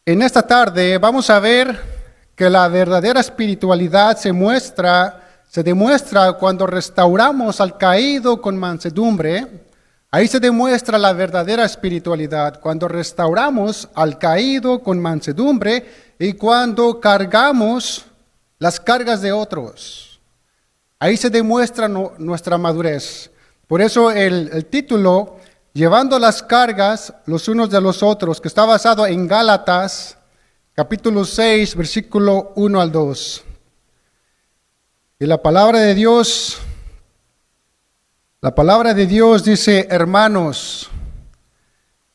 En esta tarde vamos a ver que la verdadera espiritualidad se demuestra cuando restauramos al caído con mansedumbre. Ahí se demuestra la verdadera espiritualidad, cuando restauramos al caído con mansedumbre y cuando cargamos las cargas de otros. Ahí se demuestra nuestra madurez. Por eso el título, Llevando las cargas los unos de los otros, que está basado en Gálatas, capítulo 6, versículo 1 al 2. Y la palabra de Dios dice: hermanos,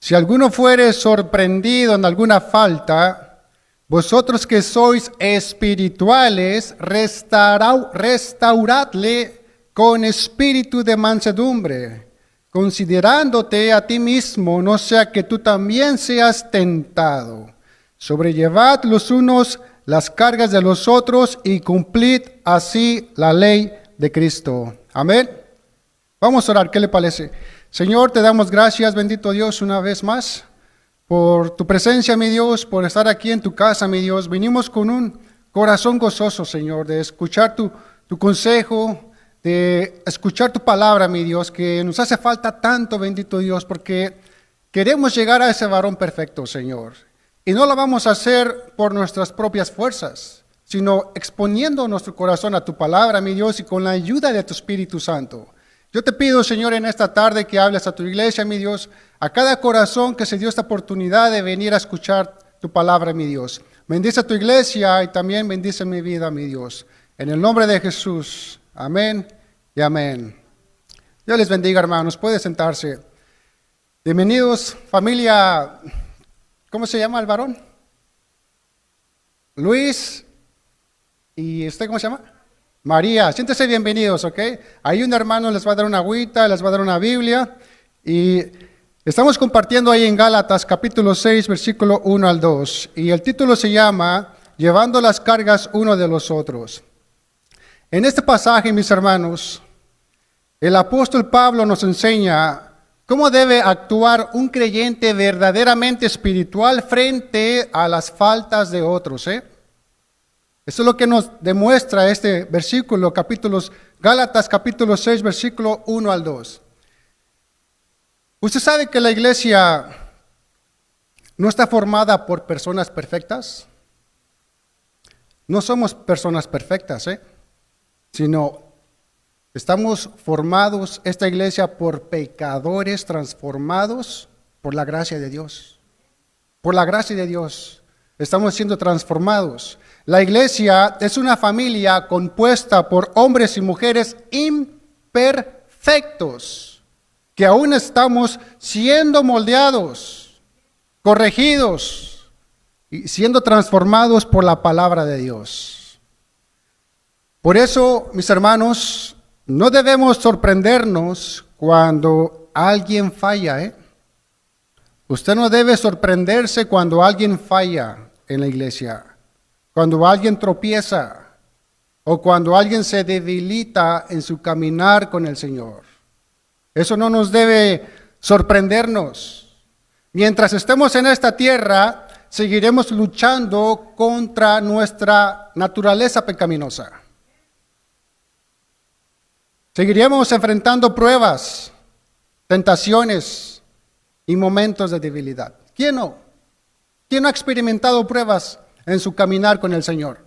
si alguno fuere sorprendido en alguna falta, vosotros que sois espirituales, restauradle con espíritu de mansedumbre, considerándote a ti mismo, no sea que tú también seas tentado. Sobrellevad los unos las cargas de los otros y cumplid así la ley de Cristo. Amén. Vamos a orar, ¿qué le parece? Señor, te damos gracias, bendito Dios, una vez más, por tu presencia, mi Dios, por estar aquí en tu casa, mi Dios. Venimos con un corazón gozoso, Señor, de escuchar tu consejo, de escuchar tu palabra, mi Dios, que nos hace falta tanto, bendito Dios, porque queremos llegar a ese varón perfecto, Señor. Y no lo vamos a hacer por nuestras propias fuerzas, sino exponiendo nuestro corazón a tu palabra, mi Dios, y con la ayuda de tu Espíritu Santo. Yo te pido, Señor, en esta tarde que hables a tu iglesia, mi Dios, a cada corazón que se dio esta oportunidad de venir a escuchar tu palabra, mi Dios. Bendice a tu iglesia y también bendice mi vida, mi Dios. En el nombre de Jesús. Amén y amén. Dios les bendiga, hermanos. Puede sentarse. Bienvenidos, familia. ¿Cómo se llama el varón? Luis. ¿Y usted cómo se llama? María. Siéntese bienvenidos, ¿ok? Ahí un hermano les va a dar una agüita, les va a dar una Biblia. Y estamos compartiendo ahí en Gálatas, capítulo 6, versículo 1 al 2. Y el título se llama Llevando las cargas uno de los otros. En este pasaje, mis hermanos, el apóstol Pablo nos enseña cómo debe actuar un creyente verdaderamente espiritual frente a las faltas de otros. Eso es lo que nos demuestra este versículo, Gálatas capítulo 6, versículo 1 al 2. ¿Usted sabe que la iglesia no está formada por personas perfectas? No somos personas perfectas, sino estamos formados, esta iglesia, por pecadores transformados por la gracia de Dios. Por la gracia de Dios estamos siendo transformados. La iglesia es una familia compuesta por hombres y mujeres imperfectos, que aún estamos siendo moldeados, corregidos y siendo transformados por la palabra de Dios. Por eso, mis hermanos, no debemos sorprendernos cuando alguien falla. Usted no debe sorprenderse cuando alguien falla en la iglesia, cuando alguien tropieza o cuando alguien se debilita en su caminar con el Señor. Eso no nos debe sorprendernos. Mientras estemos en esta tierra, seguiremos luchando contra nuestra naturaleza pecaminosa. Seguiremos enfrentando pruebas, tentaciones y momentos de debilidad. ¿Quién no? ¿Quién no ha experimentado pruebas en su caminar con el Señor?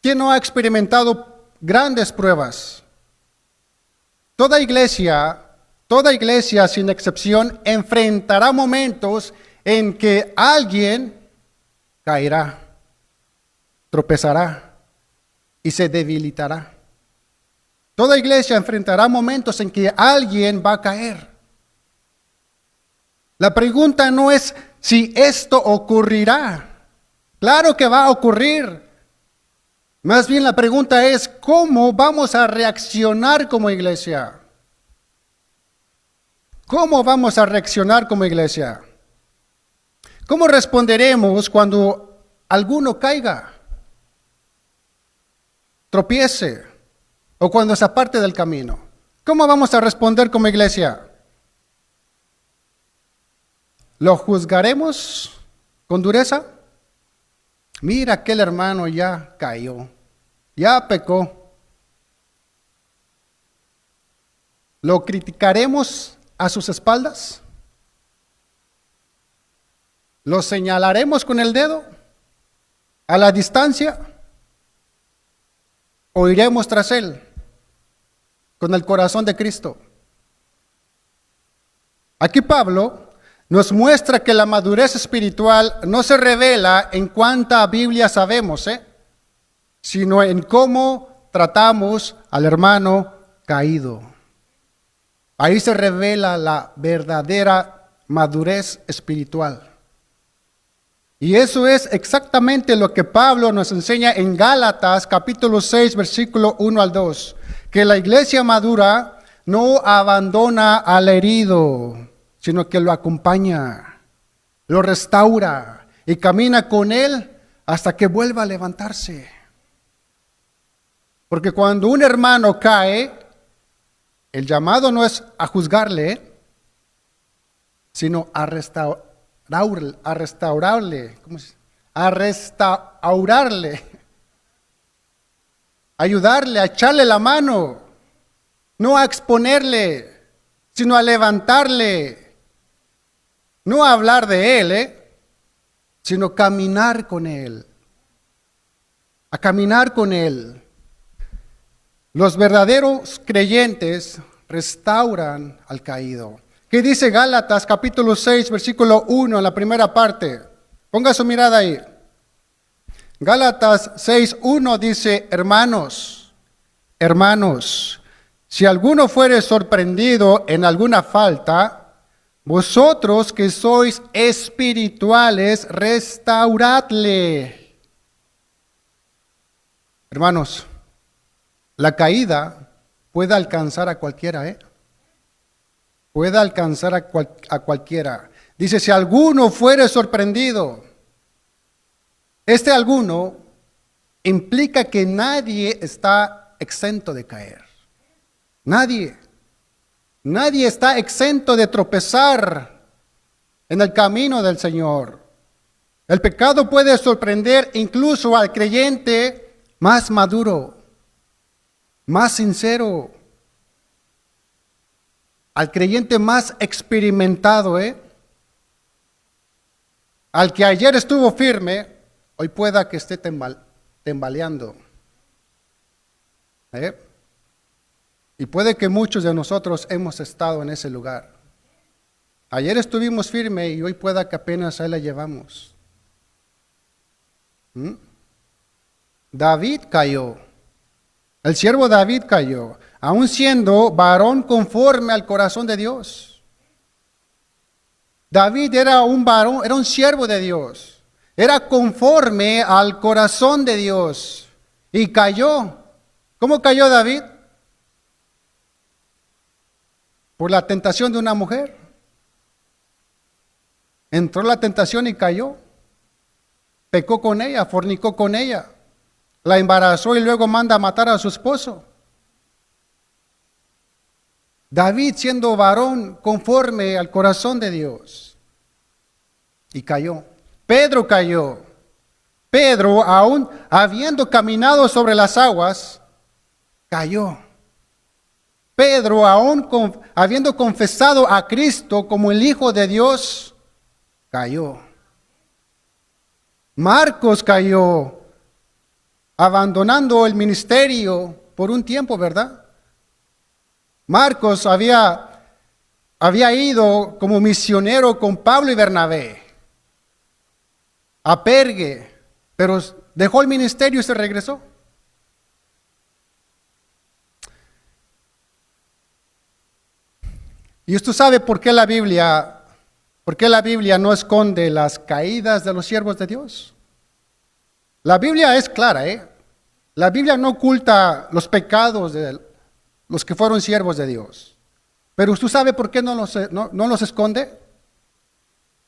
¿Quién no ha experimentado grandes pruebas? Toda iglesia sin excepción, enfrentará momentos en que alguien caerá, tropezará y se debilitará. Toda iglesia enfrentará momentos en que alguien va a caer. La pregunta no es si esto ocurrirá. Claro que va a ocurrir. Más bien la pregunta es ¿cómo vamos a reaccionar como iglesia? ¿Cómo vamos a reaccionar como iglesia? ¿Cómo responderemos cuando alguno caiga, tropiece o cuando se aparte del camino? ¿Cómo vamos a responder como iglesia? ¿Lo juzgaremos con dureza. Mira, aquel hermano ya cayó, ya pecó. ¿Lo criticaremos a sus espaldas? ¿Lo señalaremos con el dedo a la distancia? ¿O iremos tras él con el corazón de Cristo? Aquí Pablo nos muestra que la madurez espiritual no se revela en cuánta Biblia sabemos, sino en cómo tratamos al hermano caído. Ahí se revela la verdadera madurez espiritual. Y eso es exactamente lo que Pablo nos enseña en Gálatas capítulo 6, versículo 1 al 2, que la iglesia madura no abandona al herido, sino que lo acompaña, lo restaura y camina con él hasta que vuelva a levantarse. Porque cuando un hermano cae, el llamado no es a juzgarle, sino a restaurarle, ayudarle, a echarle la mano, no a exponerle, sino a levantarle, no a hablar de él, sino caminar con él, a caminar con él. Los verdaderos creyentes restauran al caído. ¿Qué dice Gálatas capítulo 6, versículo 1 en la primera parte? Ponga su mirada ahí. Gálatas 6:1 dice, hermanos, si alguno fuere sorprendido en alguna falta, vosotros que sois espirituales, restauradle. Hermanos, la caída puede alcanzar a cualquiera, Puede alcanzar a cualquiera. Dice, si alguno fuere sorprendido, este alguno implica que nadie está exento de caer. Nadie está exento de tropezar en el camino del Señor. El pecado puede sorprender incluso al creyente más maduro, más sincero, al creyente más experimentado, al que ayer estuvo firme, hoy pueda que esté tambaleando. Y puede que muchos de nosotros hemos estado en ese lugar. Ayer estuvimos firmes y hoy pueda que apenas ahí la llevamos. David cayó. El siervo David cayó, aun siendo varón conforme al corazón de Dios. David era un varón, era un siervo de Dios. Era conforme al corazón de Dios. Y cayó. ¿Cómo cayó David? Por la tentación de una mujer. Entró la tentación y cayó. Pecó con ella, fornicó con ella. La embarazó y luego manda a matar a su esposo. David siendo varón conforme al corazón de Dios. Y cayó. Pedro cayó. Pedro, aún habiendo caminado sobre las aguas, cayó. Pedro, aún habiendo confesado a Cristo como el Hijo de Dios, cayó. Marcos cayó, abandonando el ministerio por un tiempo, ¿verdad? Marcos había ido como misionero con Pablo y Bernabé a Perge, pero dejó el ministerio y se regresó. Y usted sabe por qué la Biblia no esconde las caídas de los siervos de Dios. La Biblia es clara, La Biblia no oculta los pecados de los que fueron siervos de Dios. Pero usted sabe por qué no los esconde.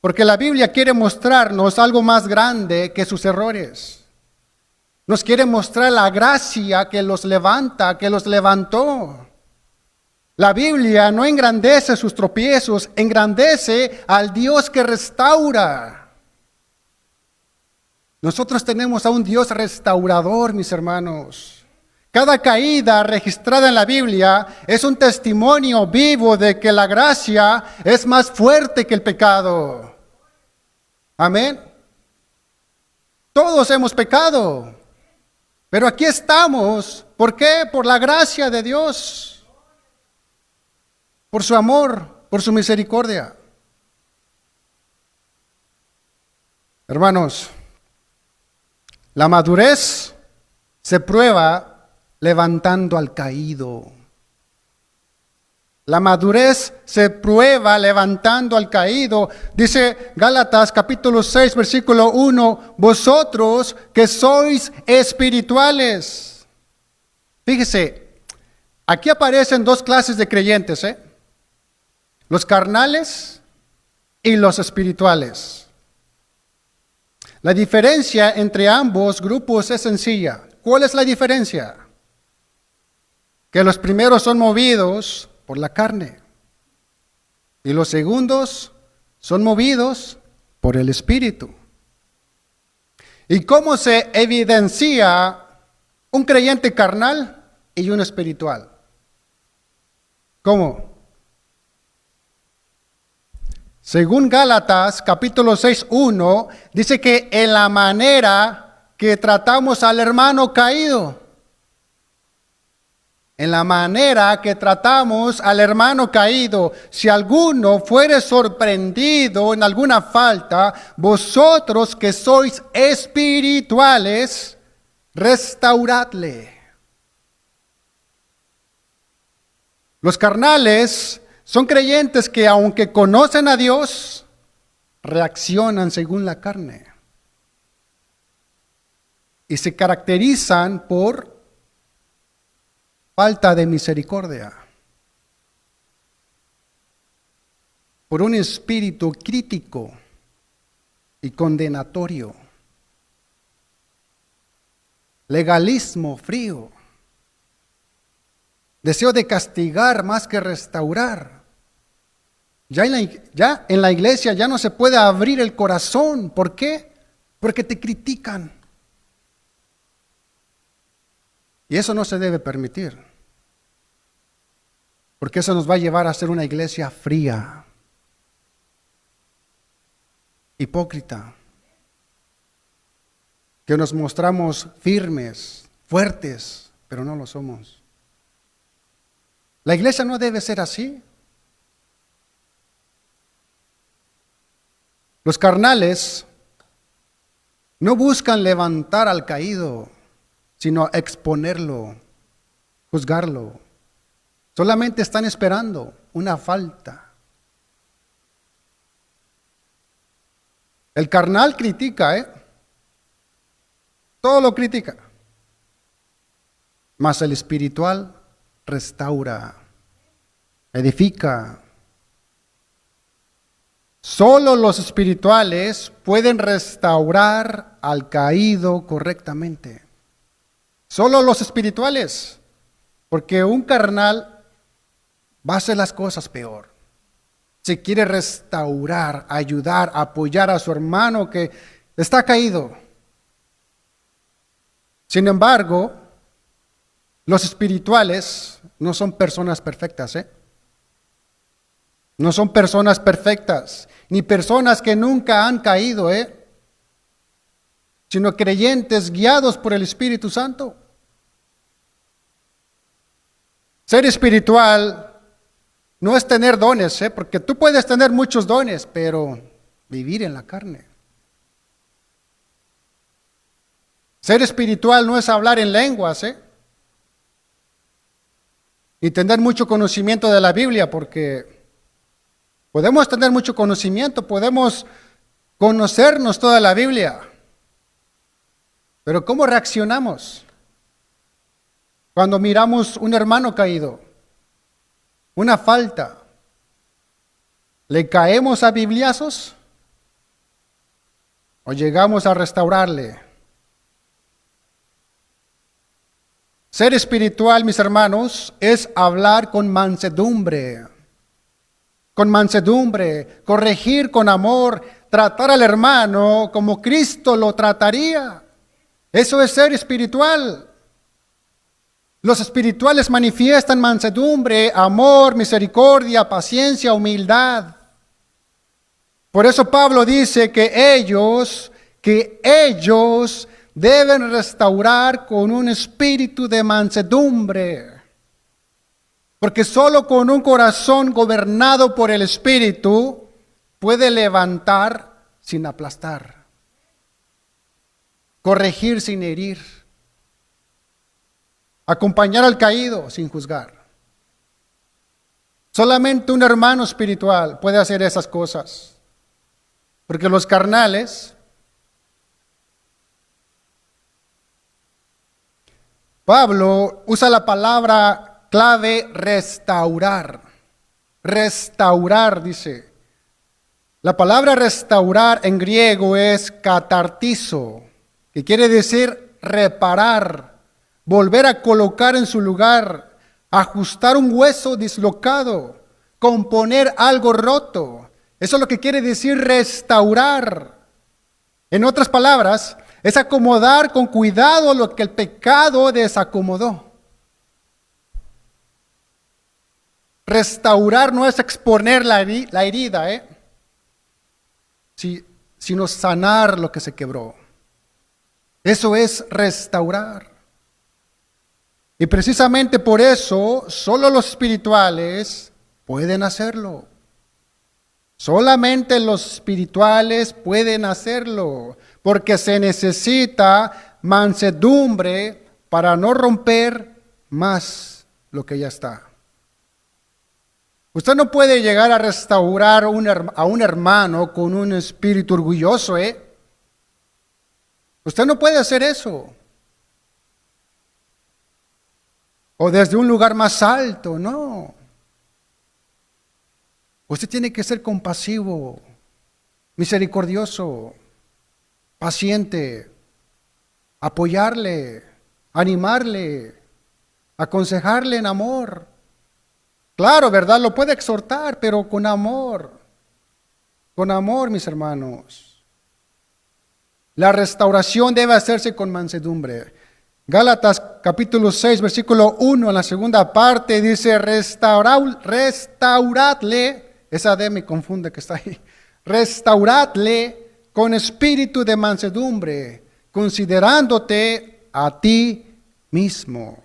Porque la Biblia quiere mostrarnos algo más grande que sus errores. Nos quiere mostrar la gracia que los levanta, que los levantó. La Biblia no engrandece sus tropiezos, engrandece al Dios que restaura. Nosotros tenemos a un Dios restaurador, mis hermanos. Cada caída registrada en la Biblia es un testimonio vivo de que la gracia es más fuerte que el pecado. Amén. Todos hemos pecado, pero aquí estamos. ¿Por qué? Por la gracia de Dios, por su amor, por su misericordia. Hermanos, la madurez se prueba levantando al caído. La madurez se prueba levantando al caído. Dice Gálatas capítulo 6, versículo 1, vosotros que sois espirituales. Fíjese, aquí aparecen dos clases de creyentes, los carnales y los espirituales. La diferencia entre ambos grupos es sencilla. ¿Cuál es la diferencia? Que los primeros son movidos por la carne y los segundos son movidos por el Espíritu. ¿Y cómo se evidencia un creyente carnal y un espiritual? ¿Cómo? Según Gálatas capítulo 6:1 dice que en la manera que tratamos al hermano caído. En la manera que tratamos al hermano caído, si alguno fuere sorprendido en alguna falta, vosotros que sois espirituales, restauradle. Los carnales son creyentes que aunque conocen a Dios, reaccionan según la carne. Y se caracterizan por falta de misericordia, por un espíritu crítico y condenatorio, legalismo frío, deseo de castigar más que restaurar. Ya en la iglesia ya no se puede abrir el corazón. ¿Por qué? Porque te critican. Y eso no se debe permitir. Porque eso nos va a llevar a ser una iglesia fría, hipócrita, que nos mostramos firmes, fuertes, pero no lo somos. La iglesia no debe ser así. Los carnales no buscan levantar al caído, sino exponerlo, juzgarlo. Solamente están esperando una falta. El carnal critica, todo lo critica. Mas el espiritual restaura, edifica. Solo los espirituales pueden restaurar al caído correctamente. Solo los espirituales, porque un carnal va a hacer las cosas peor. Se quiere restaurar, ayudar, apoyar a su hermano que está caído. Sin embargo, los espirituales no son personas perfectas, No son personas perfectas, ni personas que nunca han caído, sino creyentes guiados por el Espíritu Santo. Ser espiritual no es tener dones, porque tú puedes tener muchos dones, pero vivir en la carne. Ser espiritual no es hablar en lenguas, y tener mucho conocimiento de la Biblia, porque podemos tener mucho conocimiento, podemos conocernos toda la Biblia, pero ¿cómo reaccionamos cuando miramos un hermano caído, una falta? ¿Le caemos a bibliazos o llegamos a restaurarle? Ser espiritual, mis hermanos, es hablar con mansedumbre, corregir con amor, tratar al hermano como Cristo lo trataría. Eso es ser espiritual. Los espirituales manifiestan mansedumbre, amor, misericordia, paciencia, humildad. Por eso Pablo dice que ellos deben restaurar con un espíritu de mansedumbre. Porque solo con un corazón gobernado por el Espíritu puede levantar sin aplastar, corregir sin herir, acompañar al caído sin juzgar. Solamente un hermano espiritual puede hacer esas cosas. Porque los carnales, Pablo usa la palabra clave restaurar. Restaurar, dice. La palabra restaurar en griego es katartizo, que quiere decir reparar, volver a colocar en su lugar, ajustar un hueso dislocado, componer algo roto. Eso es lo que quiere decir restaurar. En otras palabras, es acomodar con cuidado lo que el pecado desacomodó. Restaurar no es exponer la herida, sino sanar lo que se quebró. Eso es restaurar. Y precisamente por eso, solo los espirituales pueden hacerlo. Solamente los espirituales pueden hacerlo, porque se necesita mansedumbre para no romper más lo que ya está. Usted no puede llegar a restaurar a un hermano con un espíritu orgulloso, Usted no puede hacer eso. O desde un lugar más alto, no. Usted tiene que ser compasivo, misericordioso, paciente, apoyarle, animarle, aconsejarle en amor. Claro, ¿verdad? Lo puede exhortar, pero con amor. Con amor, mis hermanos. La restauración debe hacerse con mansedumbre. Gálatas capítulo 6, versículo 1, en la segunda parte, dice, restauradle, esa D me confunde que está ahí, restauradle con espíritu de mansedumbre, considerándote a ti mismo.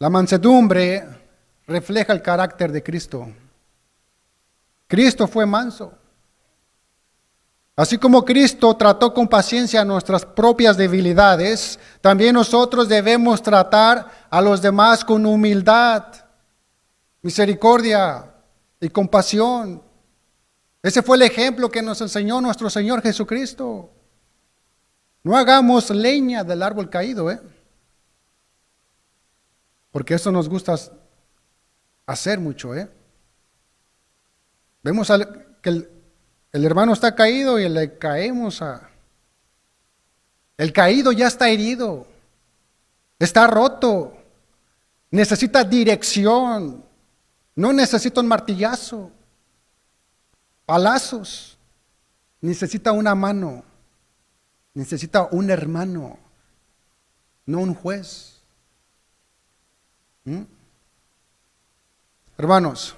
La mansedumbre refleja el carácter de Cristo. Cristo fue manso. Así como Cristo trató con paciencia nuestras propias debilidades, también nosotros debemos tratar a los demás con humildad, misericordia y compasión. Ese fue el ejemplo que nos enseñó nuestro Señor Jesucristo. No hagamos leña del árbol caído, porque eso nos gusta hacer mucho, Vemos que el hermano está caído y le caemos a... El caído ya está herido, está roto, necesita dirección, no necesita un martillazo, palazos, necesita una mano, necesita un hermano, no un juez. Hermanos,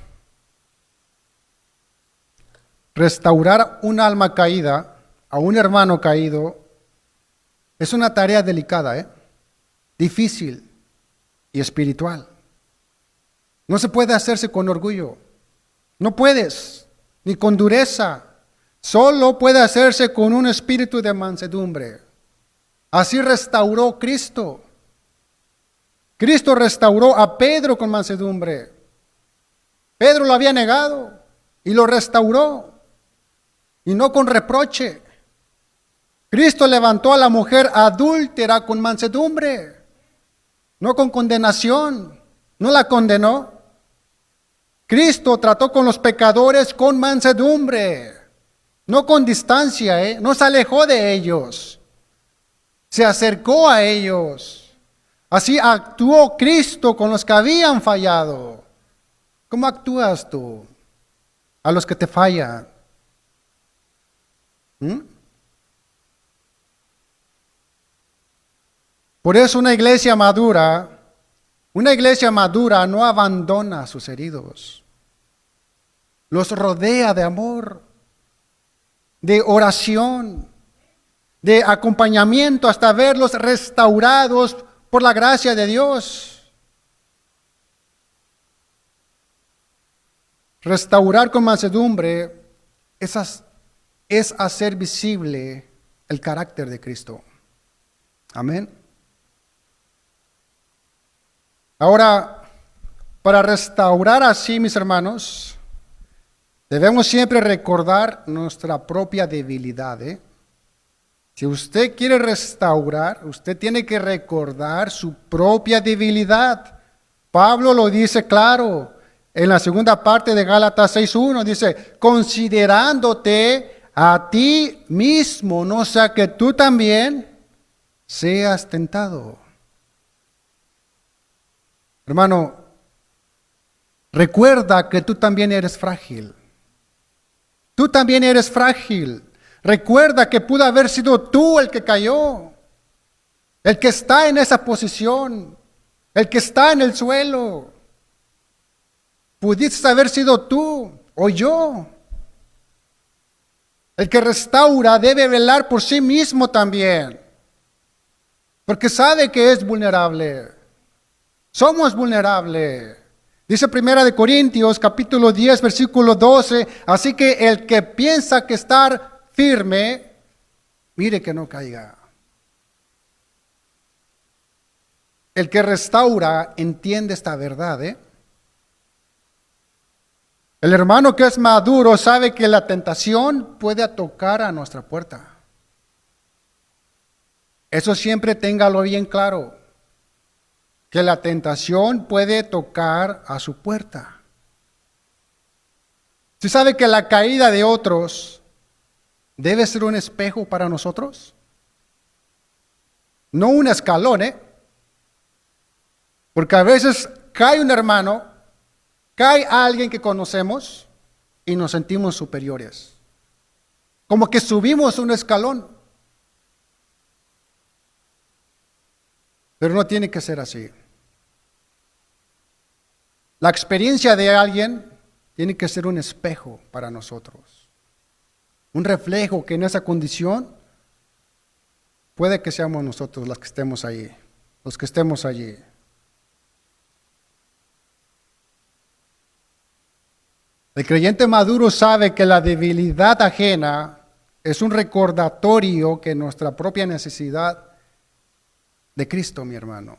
restaurar un alma caída, a un hermano caído, es una tarea delicada, difícil y espiritual. No se puede hacerse con orgullo, no puedes, ni con dureza, solo puede hacerse con un espíritu de mansedumbre. Así restauró Cristo. Cristo restauró a Pedro con mansedumbre. Pedro lo había negado y lo restauró. Y no con reproche. Cristo levantó a la mujer adúltera con mansedumbre, no con condenación, no la condenó. Cristo trató con los pecadores con mansedumbre, no con distancia, no se alejó de ellos, se acercó a ellos. Así actuó Cristo con los que habían fallado. ¿Cómo actúas tú? a los que te fallan. Por eso una iglesia madura no abandona a sus heridos. Los rodea de amor, de oración, de acompañamiento hasta verlos restaurados por la gracia de Dios. Restaurar con mansedumbre es hacer visible el carácter de Cristo. Amén. Ahora, para restaurar así, mis hermanos, debemos siempre recordar nuestra propia debilidad. Si usted quiere restaurar, usted tiene que recordar su propia debilidad. Pablo lo dice claro en la segunda parte de Gálatas 6:1. Dice, considerándote a ti mismo, no sea que tú también seas tentado. Hermano, recuerda que tú también eres frágil. Tú también eres frágil. Recuerda que pudo haber sido tú el que cayó, el que está en esa posición, el que está en el suelo. Pudiste haber sido tú o yo. El que restaura debe velar por sí mismo también, porque sabe que es vulnerable. Somos vulnerables. Dice 1 Corintios capítulo 10 versículo 12, así que el que piensa que estar firme, mire que no caiga. El que restaura entiende esta verdad. El hermano que es maduro sabe que la tentación puede tocar a nuestra puerta. Eso siempre téngalo bien claro. Que la tentación puede tocar a su puerta. ¿Sí sabe que la caída de otros debe ser un espejo para nosotros? No un escalón, Porque a veces cae un hermano, cae alguien que conocemos y nos sentimos superiores. Como que subimos un escalón. Pero no tiene que ser así. La experiencia de alguien tiene que ser un espejo para nosotros. Un reflejo que en esa condición puede que seamos nosotros los que estemos allí. Los que estemos allí. El creyente maduro sabe que la debilidad ajena es un recordatorio que nuestra propia necesidad de Cristo, mi hermano.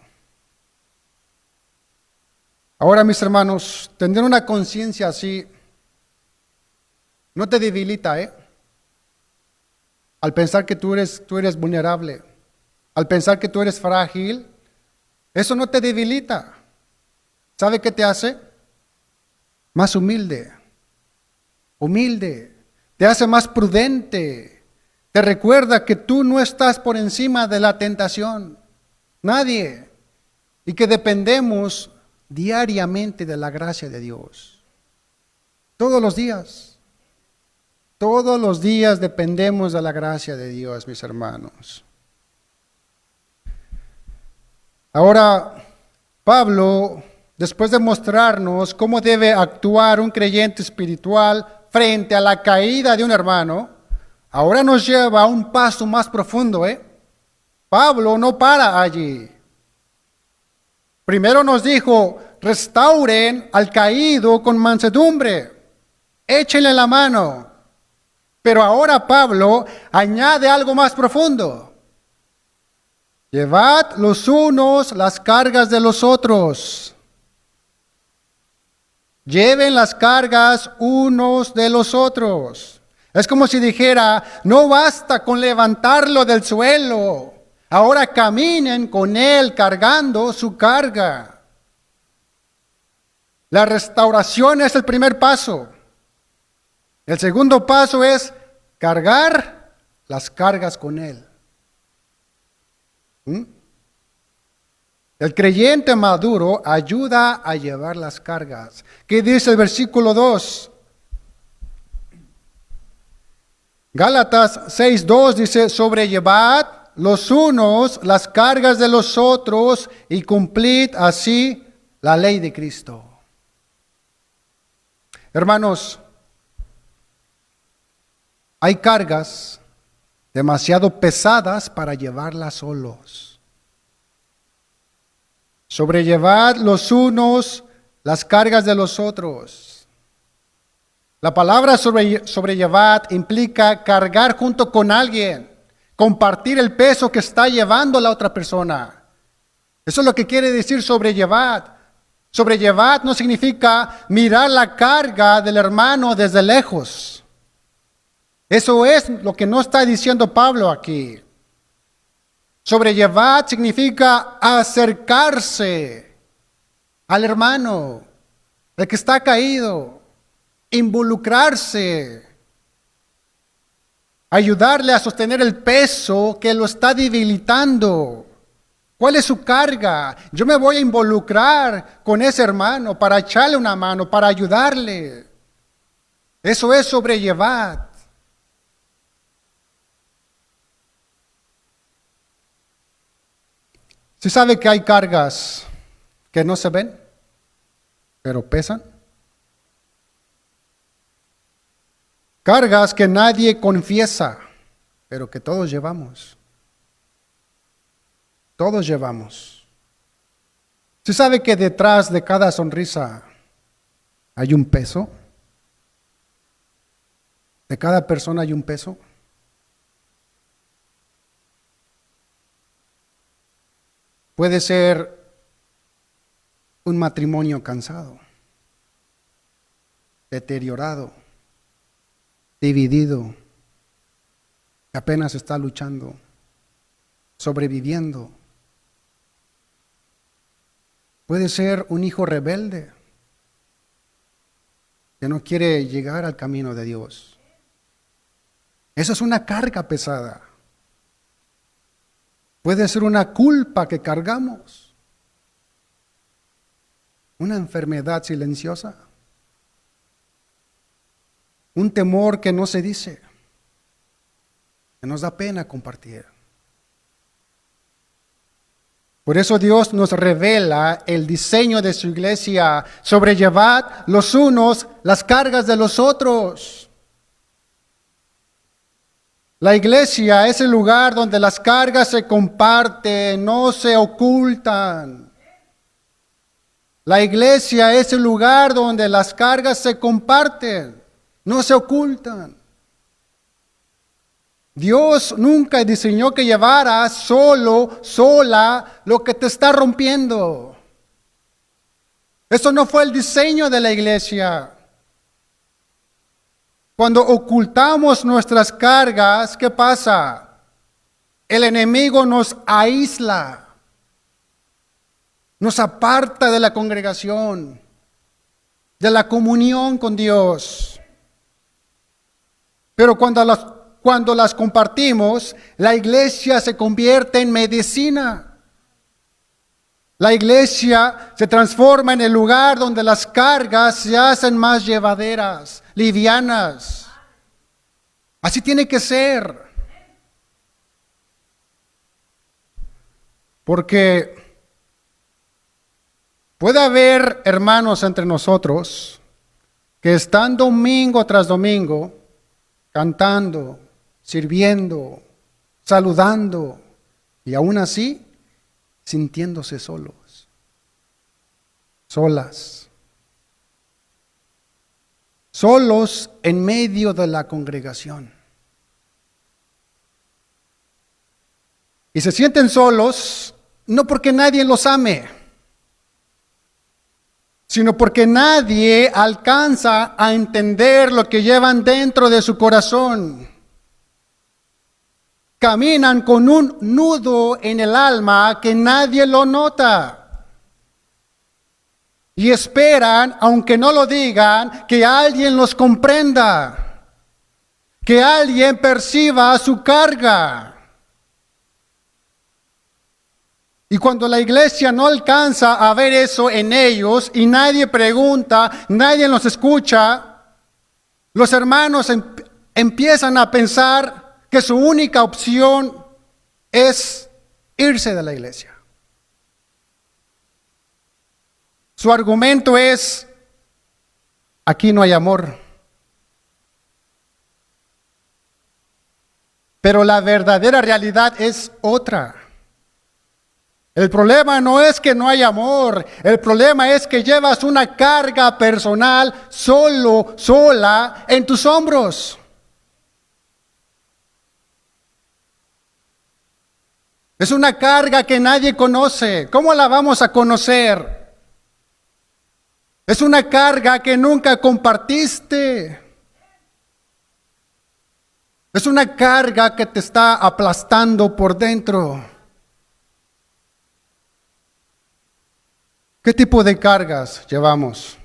Ahora, mis hermanos, tener una conciencia así no te debilita, Al pensar que tú eres vulnerable, al pensar que tú eres frágil, eso no te debilita. ¿Sabe qué te hace? Más humilde. Te hace más prudente. Te recuerda que tú no estás por encima de la tentación. Nadie. Y que dependemos diariamente de la gracia de Dios. Todos los días. Todos los días dependemos de la gracia de Dios, mis hermanos. Ahora, Pablo, después de mostrarnos cómo debe actuar un creyente espiritual frente a la caída de un hermano, ahora nos lleva a un paso más profundo, Pablo no para allí. Primero nos dijo, restauren al caído con mansedumbre, échenle la mano. Pero ahora Pablo añade algo más profundo. Llevad los unos las cargas de los otros. Lleven las cargas unos de los otros. Es como si dijera, no basta con levantarlo del suelo. Ahora caminen con él cargando su carga. La restauración es el primer paso. El segundo paso es cargar las cargas con él. El creyente maduro ayuda a llevar las cargas. ¿Qué dice el versículo 2? Gálatas 6:2 dice, sobrellevad los unos las cargas de los otros y cumplid así la ley de Cristo. Hermanos, hay cargas demasiado pesadas para llevarlas solos. Sobrellevad los unos las cargas de los otros. La palabra sobrellevad implica cargar junto con alguien, compartir el peso que está llevando la otra persona. Eso es lo que quiere decir sobrellevad. Sobrellevad no significa mirar la carga del hermano desde lejos. Eso es lo que no está diciendo Pablo aquí. Sobrellevad significa acercarse al hermano, el que está caído, involucrarse, ayudarle a sostener el peso que lo está debilitando. ¿Cuál es su carga? Yo me voy a involucrar con ese hermano para echarle una mano, para ayudarle. Eso es sobrellevar. ¿Sí sabe que hay cargas que no se ven, pero pesan? Cargas que nadie confiesa, pero que todos llevamos. Todos llevamos. ¿Sí sabe que detrás de cada sonrisa hay un peso? De cada persona hay un peso. Puede ser un matrimonio cansado, deteriorado, dividido, que apenas está luchando, sobreviviendo. Puede ser un hijo rebelde que no quiere llegar al camino de Dios. Esa es una carga pesada. Puede ser una culpa que cargamos, una enfermedad silenciosa, un temor que no se dice, que nos da pena compartir. Por eso Dios nos revela el diseño de su iglesia: sobrellevad los unos las cargas de los otros. La iglesia es el lugar donde las cargas se comparten, no se ocultan. La iglesia es el lugar donde las cargas se comparten, no se ocultan. Dios nunca diseñó que llevaras sola lo que te está rompiendo. Eso no fue el diseño de la iglesia. Cuando ocultamos nuestras cargas, ¿qué pasa? El enemigo nos aísla, nos aparta de la congregación, de la comunión con Dios. Pero cuando las compartimos, la iglesia se convierte en medicina. La iglesia se transforma en el lugar donde las cargas se hacen más llevaderas, livianas. Así tiene que ser. Porque puede haber hermanos entre nosotros que están domingo tras domingo cantando, sirviendo, saludando, y aún así sintiéndose solos, solas, solos en medio de la congregación. Y se sienten solos no porque nadie los ame, sino porque nadie alcanza a entender lo que llevan dentro de su corazón. Caminan con un nudo en el alma que nadie lo nota. Y esperan, aunque no lo digan, que alguien los comprenda, que alguien perciba su carga. Y cuando la iglesia no alcanza a ver eso en ellos y nadie pregunta, nadie los escucha, los hermanos empiezan a pensar que su única opción es irse de la iglesia. Su argumento es: aquí no hay amor. Pero la verdadera realidad es otra. El problema no es que no hay amor, el problema es que llevas una carga personal sola en tus hombros. Es una carga que nadie conoce. ¿Cómo la vamos a conocer? Es una carga que nunca compartiste. Es una carga que te está aplastando por dentro. ¿Qué tipo de cargas llevamos?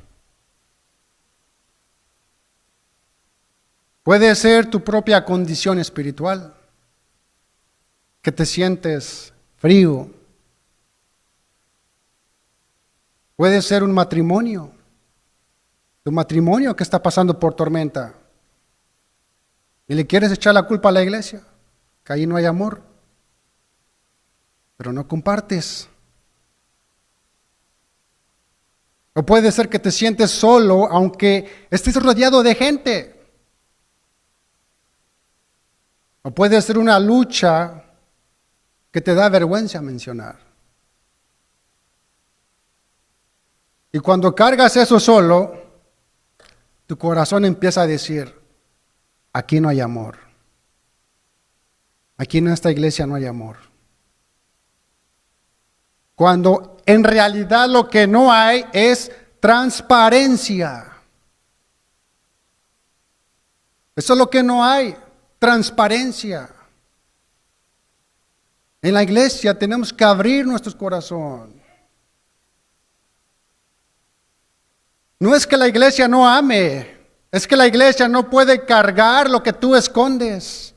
Puede ser tu propia condición espiritual, que te sientes frío. Puede ser un matrimonio, tu matrimonio que está pasando por tormenta. Y le quieres echar la culpa a la iglesia, que ahí no hay amor, pero no compartes. O puede ser que te sientes solo aunque estés rodeado de gente. O puede ser una lucha que te da vergüenza mencionar. Y cuando cargas eso solo, tu corazón empieza a decir: aquí no hay amor. Aquí en esta iglesia no hay amor. Cuando en realidad lo que no hay es transparencia. Eso es lo que no hay, transparencia. En la iglesia tenemos que abrir nuestros corazones. No es que la iglesia no ame, es que la iglesia no puede cargar lo que tú escondes.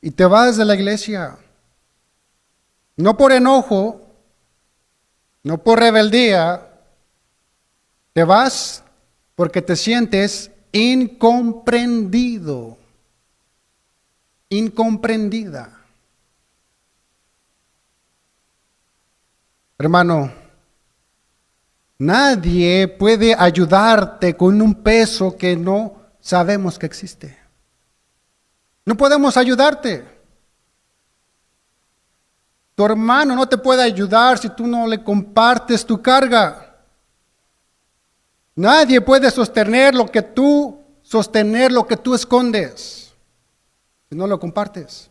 Y te vas de la iglesia. No por enojo, no por rebeldía, te vas porque te sientes incomprendido, incomprendida. Hermano, nadie puede ayudarte con un peso que no sabemos que existe. No podemos ayudarte. Tu hermano no te puede ayudar si tú no le compartes tu carga. Nadie puede sostener lo que tú escondes si no lo compartes.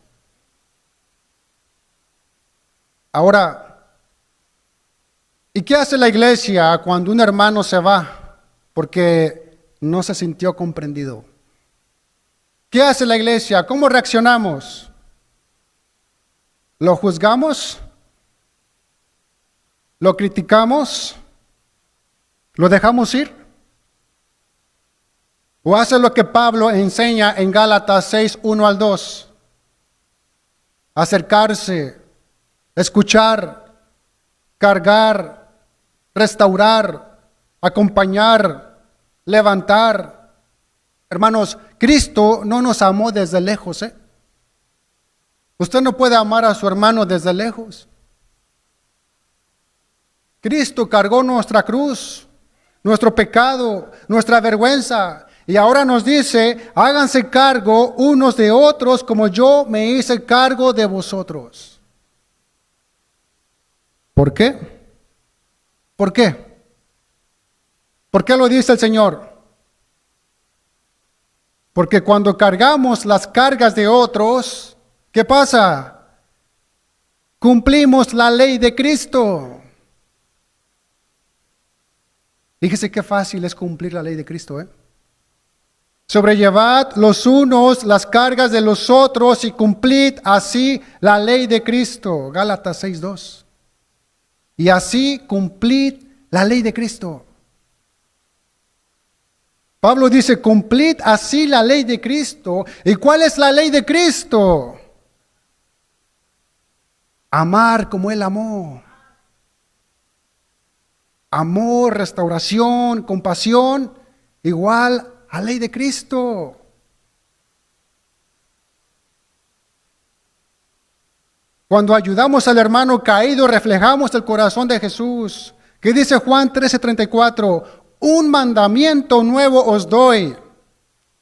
Ahora, ¿y qué hace la iglesia cuando un hermano se va porque no se sintió comprendido? ¿Qué hace la iglesia? ¿Cómo reaccionamos? ¿Lo juzgamos? ¿Lo criticamos? ¿Lo dejamos ir? ¿O hace lo que Pablo enseña en Gálatas 6, 1 al 2? Acercarse, escuchar, cargar, restaurar, acompañar, levantar. Hermanos, Cristo no nos amó desde lejos, ¿eh? Usted no puede amar a su hermano desde lejos. Cristo cargó nuestra cruz, nuestro pecado, nuestra vergüenza. Y ahora nos dice: háganse cargo unos de otros como yo me hice cargo de vosotros. ¿Por qué? ¿Por qué? ¿Por qué lo dice el Señor? Porque cuando cargamos las cargas de otros, ¿qué pasa? Cumplimos la ley de Cristo. Fíjese qué fácil es cumplir la ley de Cristo, ¿eh? Sobrellevad los unos las cargas de los otros y cumplid así la ley de Cristo. Gálatas 6:2. Y así cumplid la ley de Cristo. Pablo dice: cumplid así la ley de Cristo. ¿Y cuál es la ley de Cristo? Amar como Él amó. Amor, restauración, compasión, igual la ley de Cristo. Cuando ayudamos al hermano caído, reflejamos el corazón de Jesús. ¿Qué dice Juan 13:34? Un mandamiento nuevo os doy,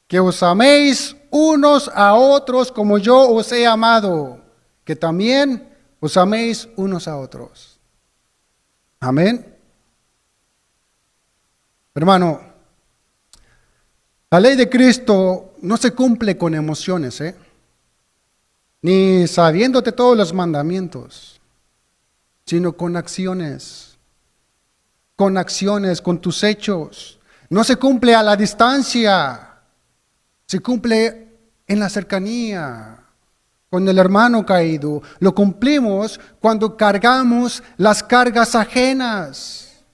que os améis unos a otros como yo os he amado, que también os améis unos a otros. Amén. Hermano, la ley de Cristo no se cumple con emociones, ni sabiéndote todos los mandamientos, sino con acciones, con tus hechos. No se cumple a la distancia, se cumple en la cercanía, con el hermano caído. Lo cumplimos cuando cargamos las cargas ajenas.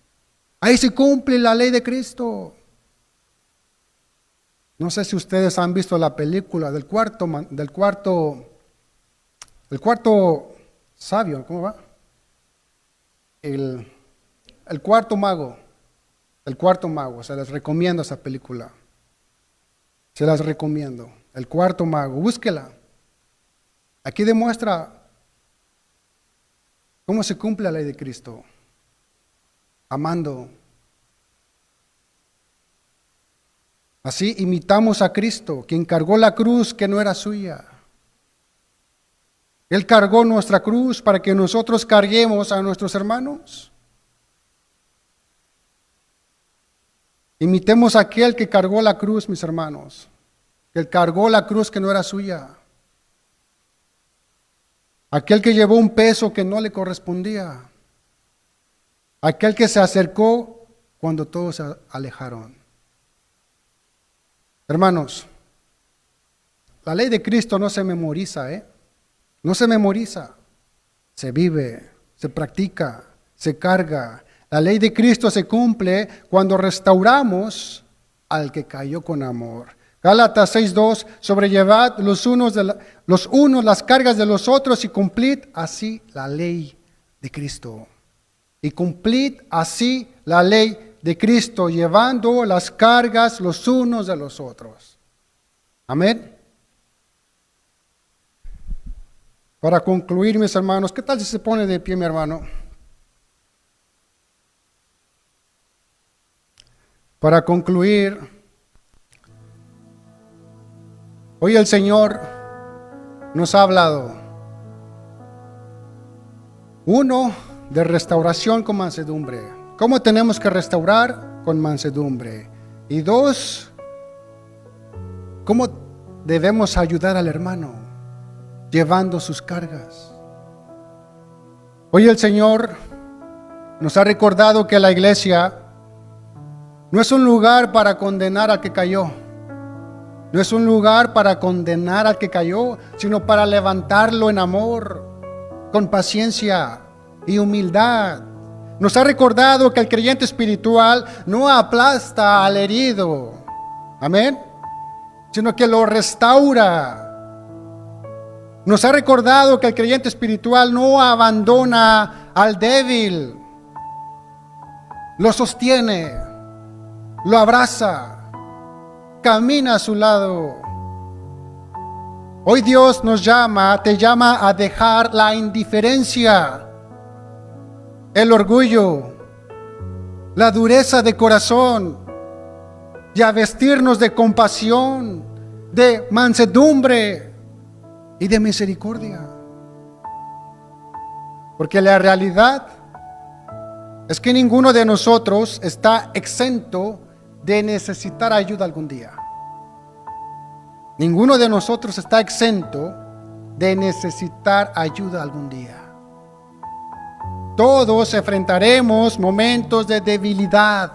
Ahí se cumple la ley de Cristo. No sé si ustedes han visto la película del cuarto sabio, ¿cómo va? El cuarto mago. El cuarto mago, se les recomiendo esa película. Se las recomiendo. El cuarto mago, búsquela. Aquí demuestra cómo se cumple la ley de Cristo. Amando. Así imitamos a Cristo, quien cargó la cruz que no era suya. Él cargó nuestra cruz para que nosotros carguemos a nuestros hermanos. Imitemos a aquel que cargó la cruz, mis hermanos. Que él cargó la cruz que no era suya. Aquel que llevó un peso que no le correspondía. Aquel que se acercó cuando todos se alejaron. Hermanos, la ley de Cristo no se memoriza, No se memoriza. Se vive, se practica, se carga. La ley de Cristo se cumple cuando restauramos al que cayó con amor. Gálatas 6:2, sobrellevad los unos las cargas de los otros y cumplid así la ley de Cristo. Y cumplid así la ley de Cristo, llevando las cargas los unos de los otros. Amén. Para concluir, mis hermanos, ¿qué tal si se pone de pie, mi hermano? Para concluir, hoy el Señor nos ha hablado, uno, de restauración con mansedumbre. ¿Cómo tenemos que restaurar? Con mansedumbre. Y dos, ¿cómo debemos ayudar al hermano? Llevando sus cargas. Hoy el Señor nos ha recordado que la iglesia no es un lugar para condenar al que cayó. No es un lugar para condenar al que cayó, sino para levantarlo en amor, con paciencia y humildad. Nos ha recordado que el creyente espiritual no aplasta al herido, amén, sino que lo restaura. Nos ha recordado que el creyente espiritual no abandona al débil, lo sostiene, lo abraza, camina a su lado. Hoy Dios te llama a dejar la indiferencia, el orgullo, la dureza de corazón y a vestirnos de compasión, de mansedumbre y de misericordia. Porque la realidad es que ninguno de nosotros está exento de necesitar ayuda algún día. Ninguno de nosotros está exento de necesitar ayuda algún día. Todos enfrentaremos momentos de debilidad,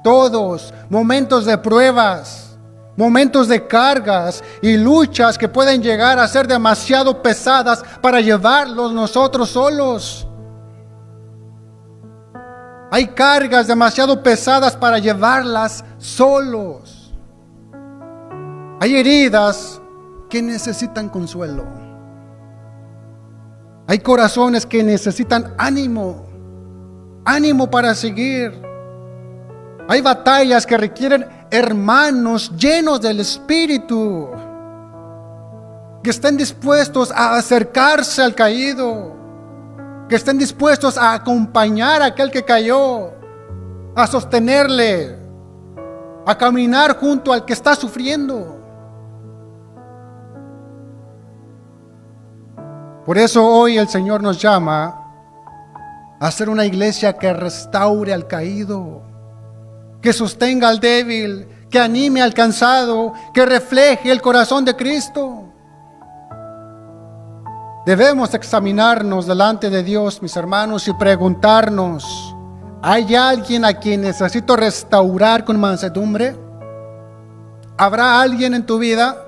todos, momentos de pruebas, momentos de cargas y luchas que pueden llegar a ser demasiado pesadas para llevarlos nosotros solos. Hay cargas demasiado pesadas para llevarlas solos. Hay heridas que necesitan consuelo. Hay corazones que necesitan ánimo para seguir. Hay batallas que requieren hermanos llenos del Espíritu, que estén dispuestos a acercarse al caído, que estén dispuestos a acompañar a aquel que cayó, a sostenerle, a caminar junto al que está sufriendo. Por eso hoy el Señor nos llama a ser una iglesia que restaure al caído, que sostenga al débil, que anime al cansado, que refleje el corazón de Cristo. Debemos examinarnos delante de Dios, mis hermanos, y preguntarnos: ¿hay alguien a quien necesito restaurar con mansedumbre? ¿Habrá alguien en tu vida?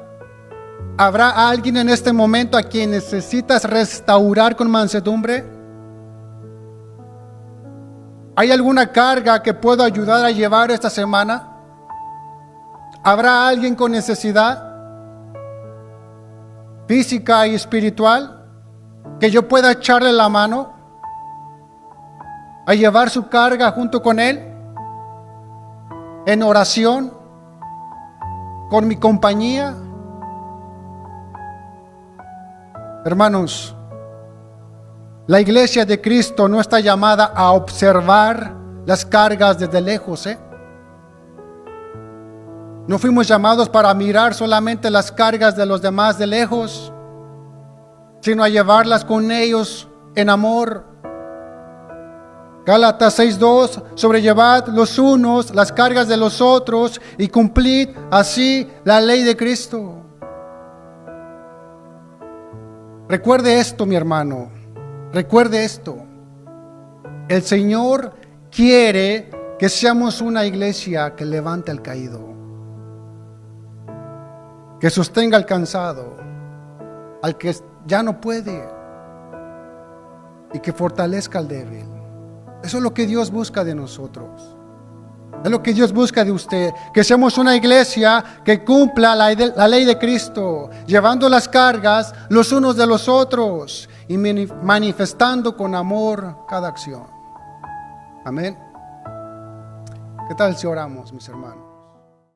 ¿Habrá alguien en este momento a quien necesitas restaurar con mansedumbre? ¿Hay alguna carga que puedo ayudar a llevar esta semana? ¿Habrá alguien con necesidad física y espiritual que yo pueda echarle la mano a llevar su carga junto con él, en oración, con mi compañía? Hermanos, la iglesia de Cristo no está llamada a observar las cargas desde lejos, No fuimos llamados para mirar solamente las cargas de los demás de lejos, sino a llevarlas con ellos en amor. Gálatas 6:2, sobrellevad los unos las cargas de los otros y cumplid así la ley de Cristo. Recuerde esto, mi hermano, recuerde esto. El Señor quiere que seamos una iglesia que levante al caído, que sostenga al cansado, al que ya no puede, y que fortalezca al débil. Eso es lo que Dios busca de nosotros. Es lo que Dios busca de usted, que seamos una iglesia que cumpla la ley de Cristo, llevando las cargas los unos de los otros y manifestando con amor cada acción. Amén. ¿Qué tal si oramos, mis hermanos?